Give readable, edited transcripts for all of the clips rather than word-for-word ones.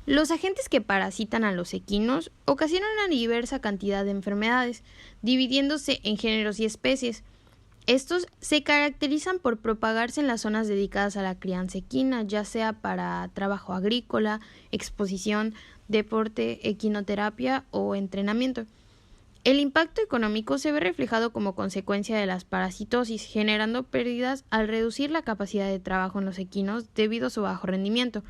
Los agentes que parasitan a los equinos ocasionan una diversa cantidad de enfermedades, dividiéndose en géneros y especies. Estos se caracterizan por propagarse en las zonas dedicadas a la crianza equina, ya sea para trabajo agrícola, exposición, deporte, equinoterapia o entrenamiento. El impacto económico se ve reflejado como consecuencia de las parasitosis, generando pérdidas al reducir la capacidad de trabajo en los equinos debido a su bajo rendimiento.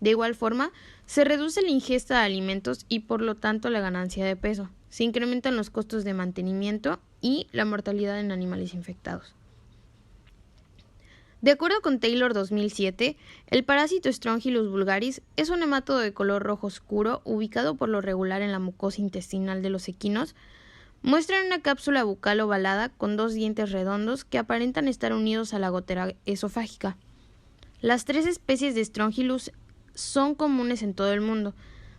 De igual forma, se reduce la ingesta de alimentos y por lo tanto la ganancia de peso. Se incrementan los costos de mantenimiento y la mortalidad en animales infectados. De acuerdo con Taylor 2007, el parásito Strongylus vulgaris es un nemátodo de color rojo oscuro ubicado por lo regular en la mucosa intestinal de los equinos. Muestran una cápsula bucal ovalada con dos dientes redondos que aparentan estar unidos a la gotera esofágica. Las tres especies de Strongylus son comunes en todo el mundo.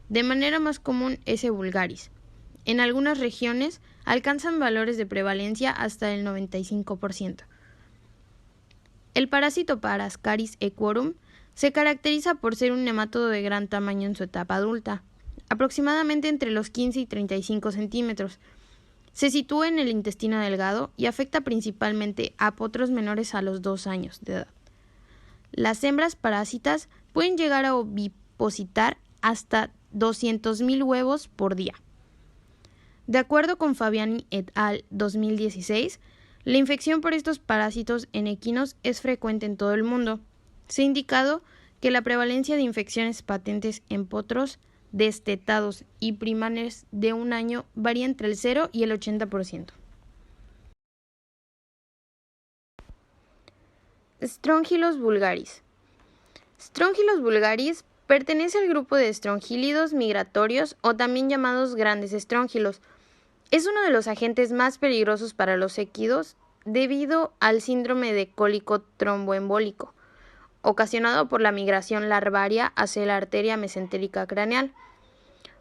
De manera más común S. vulgaris. En algunas regiones alcanzan valores de prevalencia hasta el 95%. El parásito Parascaris equorum se caracteriza por ser un nemátodo de gran tamaño en su etapa adulta, aproximadamente entre los 15 y 35 centímetros. Se sitúa en el intestino delgado y afecta principalmente a potros menores a los 2 años de edad. Las hembras parásitas pueden llegar a ovipositar hasta 200.000 huevos por día. De acuerdo con Fabiani et al. 2016, la infección por estos parásitos en equinos es frecuente en todo el mundo. Se ha indicado que la prevalencia de infecciones patentes en potros destetados y primanes de 1 año varía entre el 0 y el 80%. Strongylus vulgaris. Strongylus vulgaris pertenece al grupo de estrongílidos migratorios o también llamados grandes estrongílos. Es uno de los agentes más peligrosos para los equinos debido al síndrome de cólico tromboembólico, ocasionado por la migración larvaria hacia la arteria mesentérica craneal.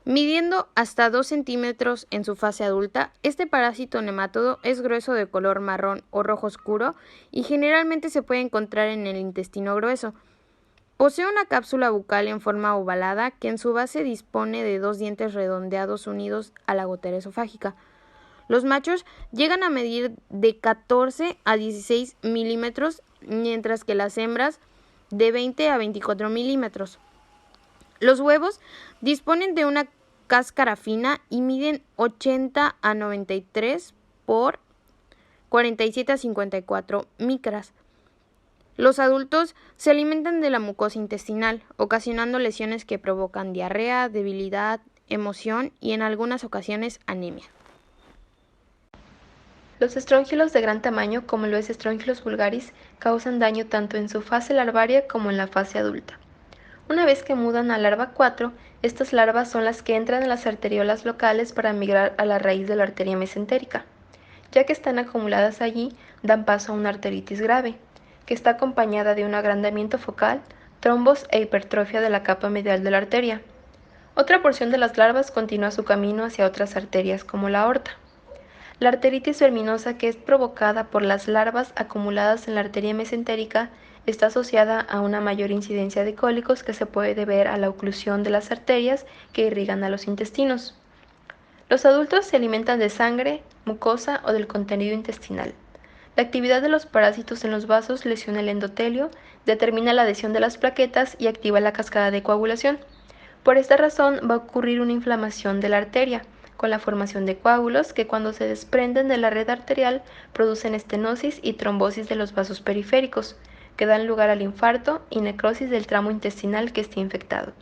Midiendo hasta 2 centímetros en su fase adulta, este parásito nemátodo es grueso de color marrón o rojo oscuro y generalmente se puede encontrar en el intestino grueso. Posee una cápsula bucal en forma ovalada que en su base dispone de 2 dientes redondeados unidos a la gotera esofágica. Los machos llegan a medir de 14 a 16 milímetros, mientras que las hembras de 20 a 24 milímetros. Los huevos disponen de una cáscara fina y miden 80 a 93 por 47 a 54 micras. Los adultos se alimentan de la mucosa intestinal, ocasionando lesiones que provocan diarrea, debilidad, emoción y en algunas ocasiones anemia. Los estrongílos de gran tamaño, como lo es Strongylus vulgaris, causan daño tanto en su fase larvaria como en la fase adulta. Una vez que mudan a larva 4, estas larvas son las que entran en las arteriolas locales para migrar a la raíz de la arteria mesentérica. Ya que están acumuladas allí, dan paso a una arteritis grave, que está acompañada de un agrandamiento focal, trombos e hipertrofia de la capa medial de la arteria. Otra porción de las larvas continúa su camino hacia otras arterias como la aorta. La arteritis verminosa, que es provocada por las larvas acumuladas en la arteria mesentérica, está asociada a una mayor incidencia de cólicos que se puede deber a la oclusión de las arterias que irrigan a los intestinos. Los adultos se alimentan de sangre, mucosa o del contenido intestinal. La actividad de los parásitos en los vasos lesiona el endotelio, determina la adhesión de las plaquetas y activa la cascada de coagulación. Por esta razón va a ocurrir una inflamación de la arteria, con la formación de coágulos que cuando se desprenden de la red arterial producen estenosis y trombosis de los vasos periféricos, que dan lugar al infarto y necrosis del tramo intestinal que esté infectado,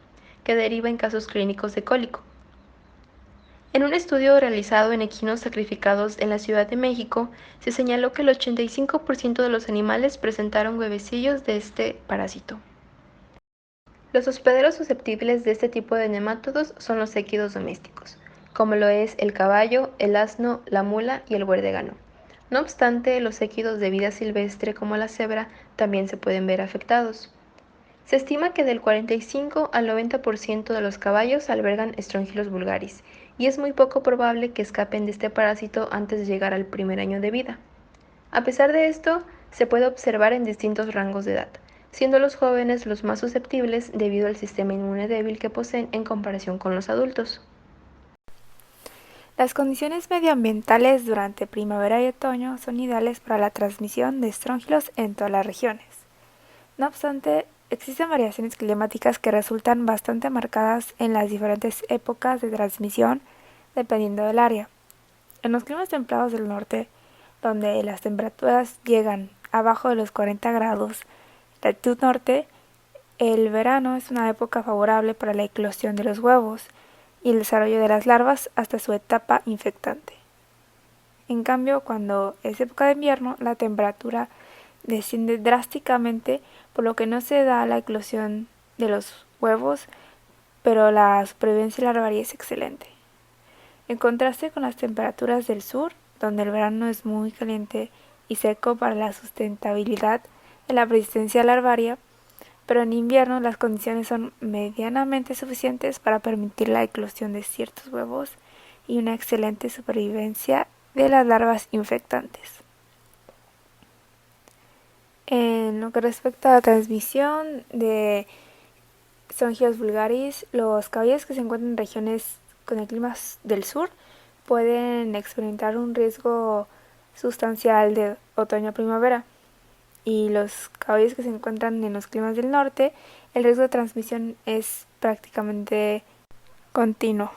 que deriva en casos clínicos de cólico. En un estudio realizado en equinos sacrificados en la Ciudad de México, se señaló que el 85% de los animales presentaron huevecillos de este parásito. Los hospederos susceptibles de este tipo de nemátodos son los equidos domésticos, como lo es el caballo, el asno, la mula y el buerdegano. No obstante, los equidos de vida silvestre como la cebra también se pueden ver afectados. Se estima que del 45 al 90% de los caballos albergan Strongylus vulgaris, y es muy poco probable que escapen de este parásito antes de llegar al primer año de vida. A pesar de esto, se puede observar en distintos rangos de edad, siendo los jóvenes los más susceptibles debido al sistema inmune débil que poseen en comparación con los adultos. Las condiciones medioambientales durante primavera y otoño son ideales para la transmisión de estróngilos en todas las regiones. No obstante, existen variaciones climáticas que resultan bastante marcadas en las diferentes épocas de transmisión dependiendo del área. En los climas templados del norte, donde las temperaturas llegan abajo de los 40 grados, latitud norte, el verano es una época favorable para la eclosión de los huevos y el desarrollo de las larvas hasta su etapa infectante. En cambio, cuando es época de invierno, la temperatura desciende drásticamente, por lo que no se da la eclosión de los huevos, pero la supervivencia larvaria es excelente. En contraste con las temperaturas del sur, donde el verano es muy caliente y seco para la sustentabilidad de la persistencia larvaria, pero en invierno las condiciones son medianamente suficientes para permitir la eclosión de ciertos huevos y una excelente supervivencia de las larvas infectantes. En lo que respecta a la transmisión de Strongylos vulgaris, los caballos que se encuentran en regiones con el clima del sur pueden experimentar un riesgo sustancial de otoño a primavera, y los caballos que se encuentran en los climas del norte, el riesgo de transmisión es prácticamente continuo.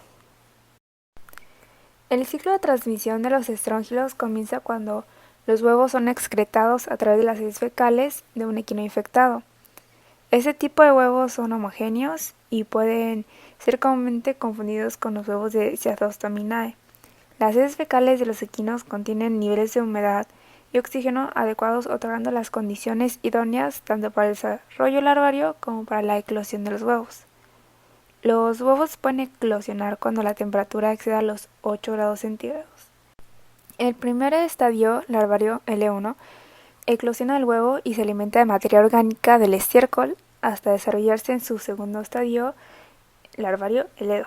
El ciclo de transmisión de los estróngilos comienza cuando los huevos son excretados a través de las heces fecales de un equino infectado. Este tipo de huevos son homogéneos y pueden ser comúnmente confundidos con los huevos de Sciatostaminae. Las heces fecales de los equinos contienen niveles de humedad y oxígeno adecuados, otorgando las condiciones idóneas tanto para el desarrollo larvario como para la eclosión de los huevos. Los huevos pueden eclosionar cuando la temperatura exceda los 8 grados centígrados. El primer estadio larvario, L1, eclosiona el huevo y se alimenta de materia orgánica del estiércol hasta desarrollarse en su segundo estadio larvario, L2.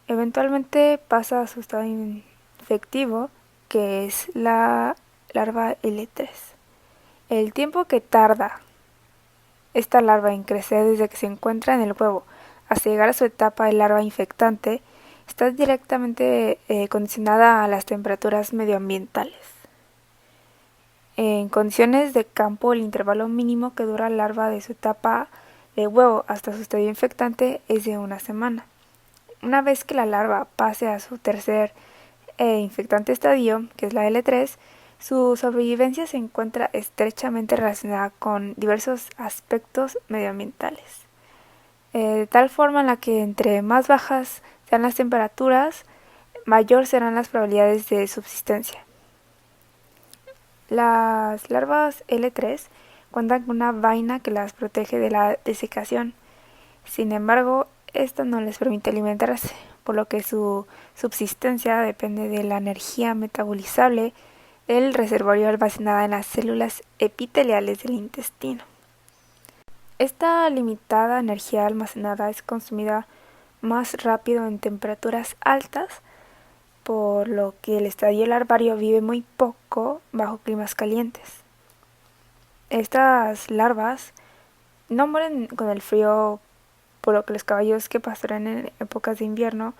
Eventualmente pasa a su estado infectivo, que es la larva L3. El tiempo que tarda esta larva en crecer desde que se encuentra en el huevo hasta llegar a su etapa de larva infectante está directamente condicionada a las temperaturas medioambientales. En condiciones de campo, el intervalo mínimo que dura la larva de su etapa de huevo hasta su estadio infectante es de una semana. Una vez que la larva pase a su tercer infectante estadio, que es la L3, su sobrevivencia se encuentra estrechamente relacionada con diversos aspectos medioambientales, de tal forma en la que entre más bajas sean las temperaturas, mayor serán las probabilidades de subsistencia. Las larvas L3 cuentan con una vaina que las protege de la desecación. Sin embargo, esto no les permite alimentarse, por lo que su subsistencia depende de la energía metabolizable del reservorio almacenada en las células epiteliales del intestino. Esta limitada energía almacenada es consumida más rápido en temperaturas altas, por lo que el estadio larvario vive muy poco bajo climas calientes. Estas larvas no mueren con el frío, por lo que los caballos que pastorean en épocas de invierno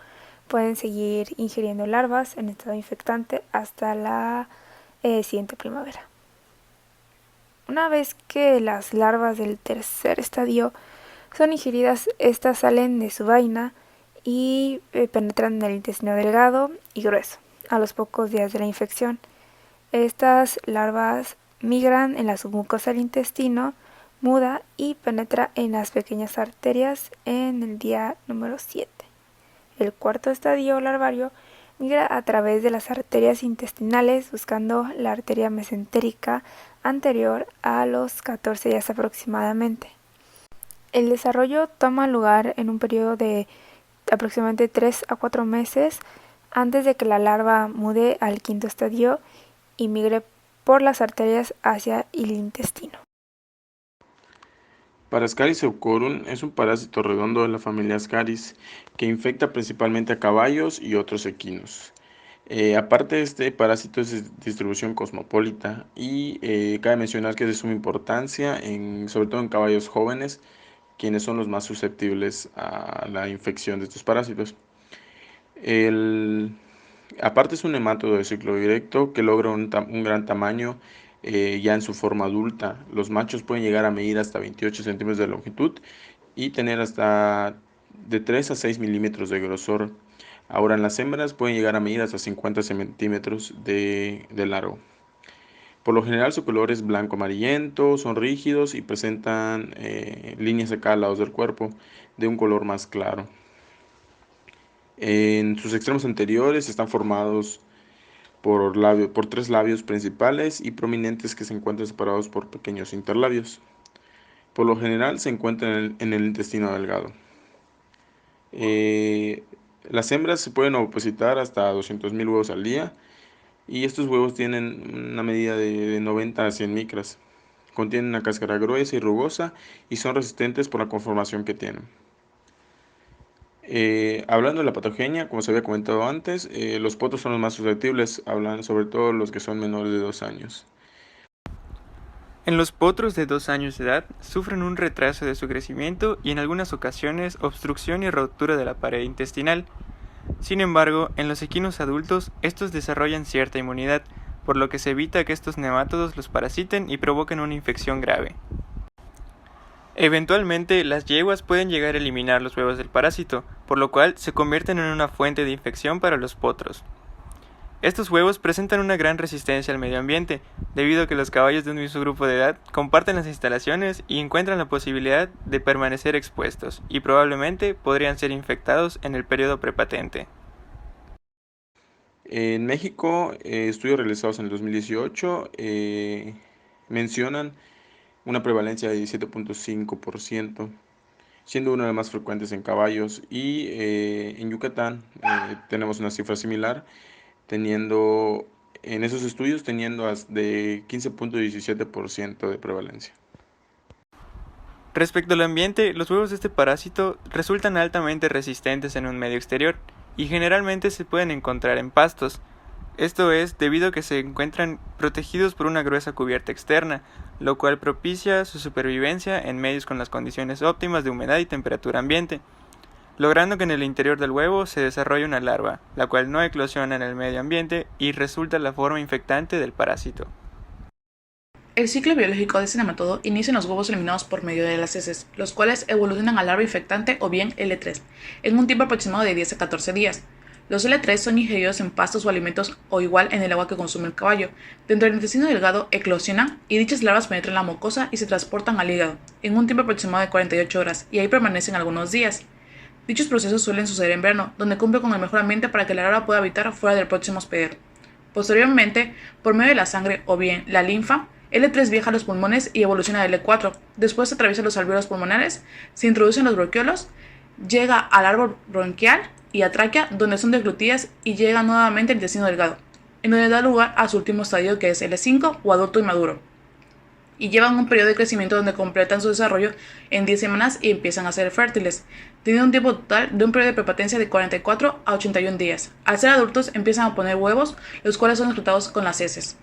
pueden seguir ingiriendo larvas en estado infectante hasta la siguiente primavera. Una vez que las larvas del tercer estadio son ingeridas, estas salen de su vaina y penetran en el intestino delgado y grueso a los pocos días de la infección. Estas larvas migran en la submucosa del intestino, muda y penetra en las pequeñas arterias en el día número 7. El cuarto estadio larvario migra a través de las arterias intestinales buscando la arteria mesentérica anterior a los 14 días aproximadamente. El desarrollo toma lugar en un periodo de aproximadamente 3 a 4 meses antes de que la larva mude al quinto estadio y migre por las arterias hacia el intestino. Parascaris eucorum es un parásito redondo de la familia Ascaris que infecta principalmente a caballos y otros equinos. Aparte, este parásito es de distribución cosmopolita y cabe mencionar que es de suma importancia, sobre todo en caballos jóvenes, quienes son los más susceptibles a la infección de estos parásitos. El, Aparte es un nemátodo de ciclo directo que logra un gran tamaño ya en su forma adulta. Los machos pueden llegar a medir hasta 28 centímetros de longitud y tener hasta de 3 a 6 milímetros de grosor. Ahora en las hembras pueden llegar a medir hasta 50 centímetros de largo. Por lo general su color es blanco amarillento, son rígidos y presentan líneas a cada lado del cuerpo de un color más claro. En sus extremos anteriores están formados por tres labios principales y prominentes que se encuentran separados por pequeños interlabios. Por lo general se encuentran en el intestino delgado. Las hembras se pueden ovipositar hasta 200.000 huevos al día y estos huevos tienen una medida de 90 a 100 micras. Contienen una cáscara gruesa y rugosa y son resistentes por la conformación que tienen. Hablando de la patogenia, como se había comentado antes, los potros son los más susceptibles, hablan sobre todo los que son menores de 2 años. En los potros de 2 años de edad sufren un retraso de su crecimiento y en algunas ocasiones obstrucción y rotura de la pared intestinal. Sin embargo, en los equinos adultos estos desarrollan cierta inmunidad, por lo que se evita que estos nemátodos los parasiten y provoquen una infección grave. Eventualmente, las yeguas pueden llegar a eliminar los huevos del parásito, por lo cual se convierten en una fuente de infección para los potros. Estos huevos presentan una gran resistencia al medio ambiente, debido a que los caballos de un mismo grupo de edad comparten las instalaciones y encuentran la posibilidad de permanecer expuestos, y probablemente podrían ser infectados en el periodo prepatente. En México, estudios realizados en el 2018 mencionan una prevalencia de 17.5%, siendo una de las más frecuentes en caballos, y en Yucatán tenemos una cifra similar, teniendo en esos estudios de 15.17% de prevalencia. Respecto al ambiente, los huevos de este parásito resultan altamente resistentes en un medio exterior y generalmente se pueden encontrar en pastos. Esto es debido a que se encuentran protegidos por una gruesa cubierta externa, lo cual propicia su supervivencia en medios con las condiciones óptimas de humedad y temperatura ambiente, logrando que en el interior del huevo se desarrolle una larva, la cual no eclosiona en el medio ambiente y resulta la forma infectante del parásito. El ciclo biológico de este nematodo inicia en los huevos eliminados por medio de las heces, los cuales evolucionan a larva infectante o bien L3, en un tiempo aproximado de 10 a 14 días. Los L3 son ingeridos en pastos o alimentos o igual en el agua que consume el caballo. Dentro del intestino delgado eclosionan y dichas larvas penetran la mucosa y se transportan al hígado, en un tiempo aproximado de 48 horas, y ahí permanecen algunos días. Dichos procesos suelen suceder en verano, donde cumple con el mejor ambiente para que la larva pueda habitar fuera del próximo hospedero. Posteriormente, por medio de la sangre o bien la linfa, L3 viaja a los pulmones y evoluciona a L4. Después atraviesa los alvéolos pulmonares, se introduce en los bronquiolos, llega al árbol bronquial y a tráquea, donde son deglutidas y llega nuevamente al intestino delgado, en donde da lugar a su último estadio, que es L5 o adulto inmaduro, y llevan un periodo de crecimiento donde completan su desarrollo en 10 semanas y empiezan a ser fértiles, teniendo un tiempo total de un periodo de prepatencia de 44 a 81 días. Al ser adultos empiezan a poner huevos, los cuales son reclutados con las heces.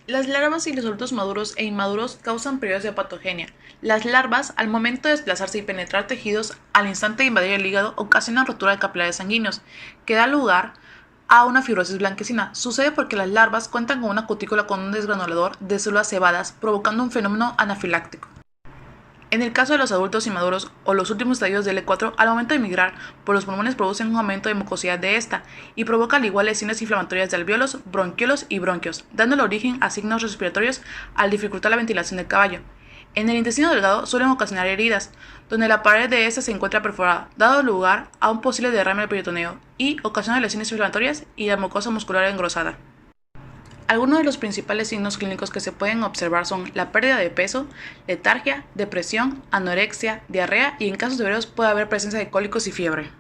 Las larvas y los adultos maduros e inmaduros causan periodos de patogenia. Las larvas, al momento de desplazarse y penetrar tejidos, al instante de invadir el hígado, ocasionan rotura de capilares sanguíneos, que da lugar a una fibrosis blanquecina. Sucede porque las larvas cuentan con una cutícula con un desgranulador de células cebadas, provocando un fenómeno anafiláctico. En el caso de los adultos inmaduros o los últimos estadios de L4, al momento de migrar por los pulmones producen un aumento de mucosidad de esta y provoca al igual lesiones inflamatorias de alvéolos, bronquiolos y bronquios, dándole origen a signos respiratorios al dificultar la ventilación del caballo. En el intestino delgado suelen ocasionar heridas, donde la pared de esta se encuentra perforada, dando lugar a un posible derrame del peritoneo y ocasiona lesiones inflamatorias y la mucosa muscular engrosada. Algunos de los principales signos clínicos que se pueden observar son la pérdida de peso, letargia, depresión, anorexia, diarrea y en casos severos puede haber presencia de cólicos y fiebre.